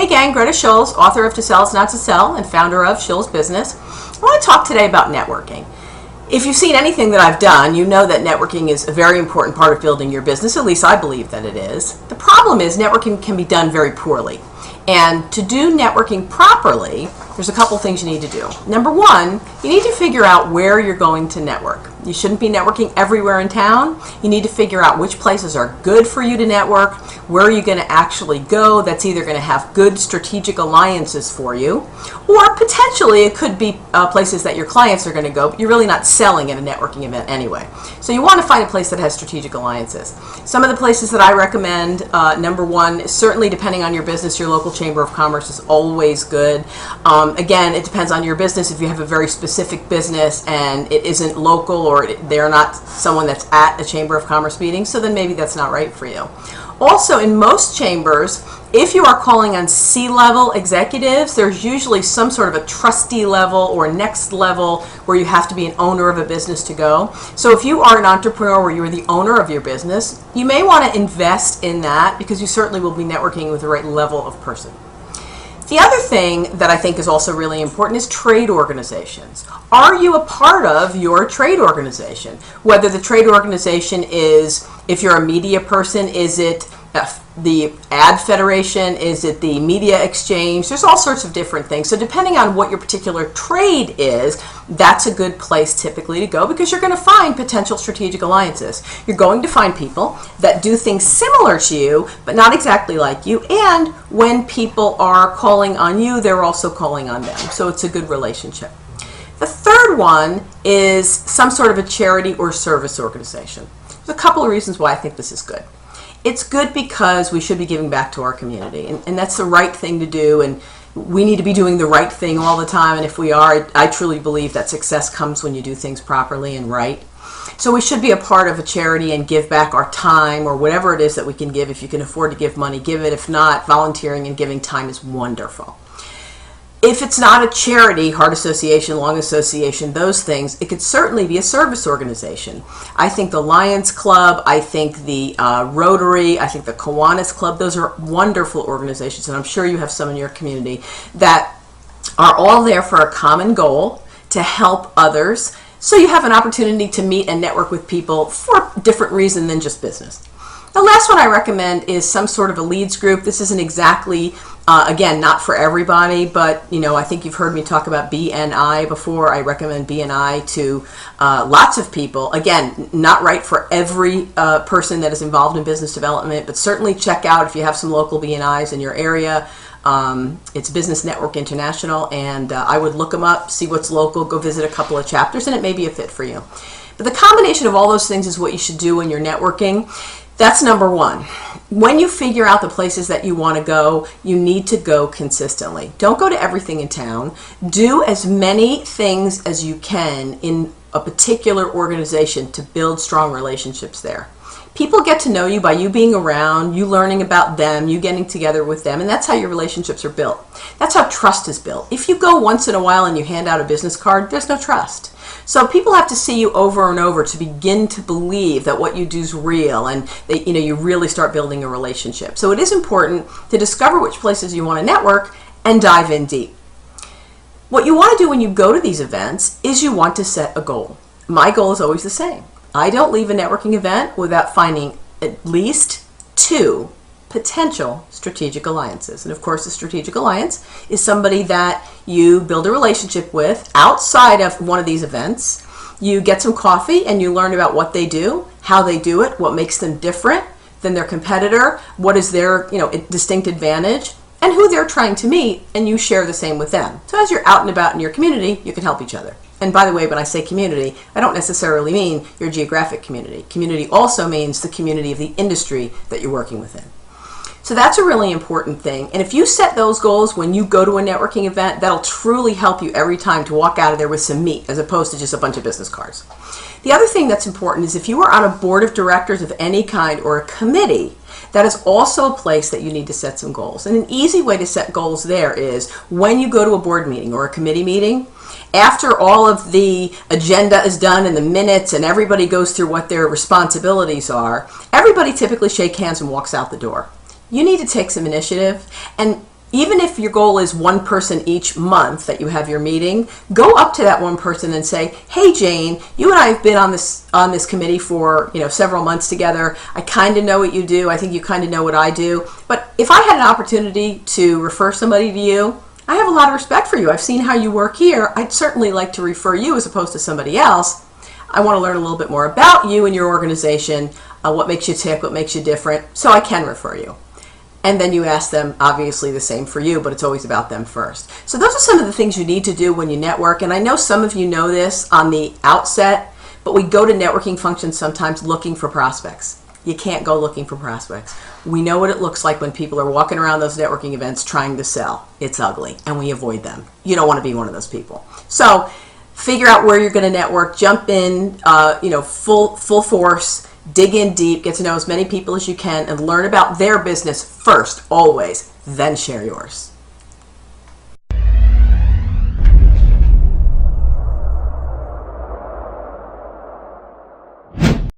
gang, Greta Schulz, author of To Sell Is Not to Sell and founder of Schulz Business. I want to talk today about networking. If you've seen anything that I've done, you know that networking is a very important part of building your business. At least I believe that it is. The problem is networking can be done very poorly. And to do networking properly, there's a couple things you need to do. Number one, you need to figure out where you're going to network. You shouldn't be networking everywhere in town. You need to figure out which places are good for you to network, where are you going to actually go that's either going to have good strategic alliances for you, or potentially it could be places that your clients are going to go, but you're really not selling at a networking event anyway. So you want to find a place that has strategic alliances. Some of the places that I recommend, number one, certainly depending on your business, your local Chamber of Commerce is always good. Again, it depends on your business. If you have a very specific business and it isn't local or they're not someone that's at a Chamber of Commerce meeting, so then maybe that's not right for you. Also, in most chambers, if you are calling on C-level executives, there's usually some sort of a trustee level or next level where you have to be an owner of a business to go. So if you are an entrepreneur where you're the owner of your business, you may want to invest in that because you certainly will be networking with the right level of person. The other thing that I think is also really important is trade organizations. Are you a part of your trade organization? Whether the trade organization is, if you're a media person, is it the ad federation, is it the media exchange? There's all sorts of different things. So depending on what your particular trade is, that's a good place typically to go because you're going to find potential strategic alliances. You're going to find people that do things similar to you, but not exactly like you. And when people are calling on you, they're also calling on them. So it's a good relationship. The third one is some sort of a charity or service organization. There's a couple of reasons why I think this is good. It's good because we should be giving back to our community, and that's the right thing to do, and we need to be doing the right thing all the time, and if we are, I truly believe that success comes when you do things properly and right. So we should be a part of a charity and give back our time or whatever it is that we can give. If you can afford to give money, give it. If not, volunteering and giving time is wonderful. If it's not a charity, Heart Association, Lung Association, those things, it could certainly be a service organization. I think the Lions Club, I think the Rotary, I think the Kiwanis Club, those are wonderful organizations, and I'm sure you have some in your community that are all there for a common goal to help others. So you have an opportunity to meet and network with people for a different reason than just business. The last one I recommend is some sort of a leads group. This isn't exactly, again, not for everybody, but I think you've heard me talk about BNI before. I recommend BNI to lots of people. Again, not right for every person that is involved in business development, but certainly check out if you have some local BNIs in your area. It's Business Network International, and I would look them up, see what's local, go visit a couple of chapters, and it may be a fit for you. But the combination of all those things is what you should do when you're networking. That's number one. When you figure out the places that you want to go, you need to go consistently. Don't go to everything in town. Do as many things as you can in a particular organization to build strong relationships there. People get to know you by you being around, you learning about them, you getting together with them, and that's how your relationships are built. That's how trust is built. If you go once in a while and you hand out a business card, there's no trust. So people have to see you over and over to begin to believe that what you do is real and that you really start building a relationship. So it is important to discover which places you want to network and dive in deep. What you want to do when you go to these events is you want to set a goal. My goal is always the same. I don't leave a networking event without finding at least 2 potential strategic alliances. And of course, a strategic alliance is somebody that you build a relationship with outside of one of these events. You get some coffee and you learn about what they do, how they do it, what makes them different than their competitor, what is their distinct advantage, and who they're trying to meet, and you share the same with them. So as you're out and about in your community, you can help each other. And by the way, when I say community, I don't necessarily mean your geographic community. Community also means the community of the industry that you're working within. So that's a really important thing. And if you set those goals when you go to a networking event, that'll truly help you every time to walk out of there with some meat as opposed to just a bunch of business cards. The other thing that's important is if you are on a board of directors of any kind or a committee, that is also a place that you need to set some goals. And an easy way to set goals there is when you go to a board meeting or a committee meeting, after all of the agenda is done and the minutes and everybody goes through what their responsibilities are, everybody typically shakes hands and walks out the door. You need to take some initiative and even if your goal is one person each month that you have your meeting, go up to that one person and say, hey Jane, you and I have been on this committee for several months together. I kind of know what you do. I think you kind of know what I do. But if I had an opportunity to refer somebody to you, I have a lot of respect for you. I've seen how you work here. I'd certainly like to refer you as opposed to somebody else. I want to learn a little bit more about you and your organization, what makes you tick, what makes you different, so I can refer you. And then you ask them, obviously the same for you, but it's always about them first. So those are some of the things you need to do when you network. And I know some of you know this on the outset, but we go to networking functions sometimes looking for prospects. You can't go looking for prospects. We know what it looks like when people are walking around those networking events trying to sell. It's ugly, and we avoid them. You don't want to be one of those people. So figure out where you're going to network, jump in, full force, dig in deep, get to know as many people as you can, and learn about their business first, always, then share yours.